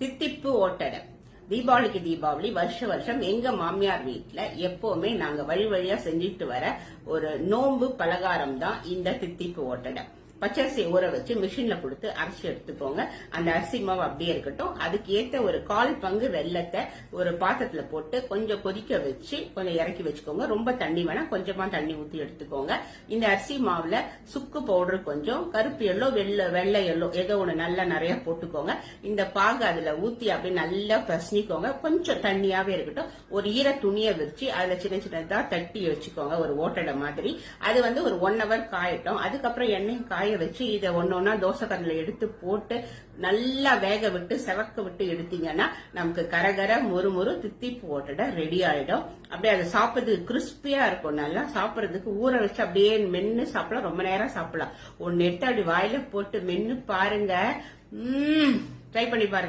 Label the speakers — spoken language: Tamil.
Speaker 1: தித்திப்பு ஓட்டடை. தீபாவளிக்கு தீபாவளி வருஷம் எங்க மாமியார் வீட்டுல எப்பவுமே நாங்க வழி வழியா செஞ்சுட்டு வர ஒரு நோன்பு பலகாரம் தான் இந்த தித்திப்பு ஓட்டடை. பச்சரிசியை ஊற வச்சு மிஷின்ல கொடுத்து அரைச்சி எடுத்துக்கோங்க. அந்த அரிசி மாவு அப்படியே இருக்கட்டும். அதுக்கு ஏத்த ஒரு 1/4 பங்கு வெல்லத்தை ஒரு பாத்திரத்துல போட்டு கொஞ்சம் கொதிக்க வச்சு கொஞ்சம் இறக்கி வச்சுக்கோங்க. ரொம்ப தண்ணி வேணாம், கொஞ்சமா தண்ணி ஊத்தி எடுத்துக்கோங்க. இந்த அரிசி மாவுல சுக்கு பவுடர் கொஞ்சம், கருப்பு எல்லோ வெள்ளை எல்லோ ஏதோ ஒண்ணு நல்லா நிறைய போட்டுக்கோங்க. இந்த பாகு அதுல ஊத்தி அப்படியே நல்லா பசனிக்கோங்க. கொஞ்சம் தண்ணியாவே இருக்கட்டும். ஒரு ஈர துணியை விரிச்சு அதுல சின்ன சின்னதா தட்டி வச்சுக்கோங்க, ஒரு ஓட்டடை மாதிரி. அது ஒரு 1 hour காயட்டும். அதுக்கப்புறம் எண்ணெய் காய வச்சு இதை ஒன்னொன்னா தோசை கல்ல எடுத்து போட்டு நல்லா வேக விட்டு செவக்க விட்டு எடுத்தீங்கன்னா நமக்கு கரகர முறுமுறு தித்திப்பு ஓட்டடை ரெடி ஆயிடும். அப்படியே அதை சாப்பிடுறதுக்கு கிறிஸ்பியா இருக்கும். நல்லா சாப்பிடுறதுக்கு ஊற வச்சு அப்படியே மென்னு சாப்பிடலாம், ரொம்ப நேரம் சாப்பிடலாம். ஒன்னு எடுத்து அப்படி வாயில போட்டு மென்னு பாருங்க, ட்ரை பண்ணி பாருங்க.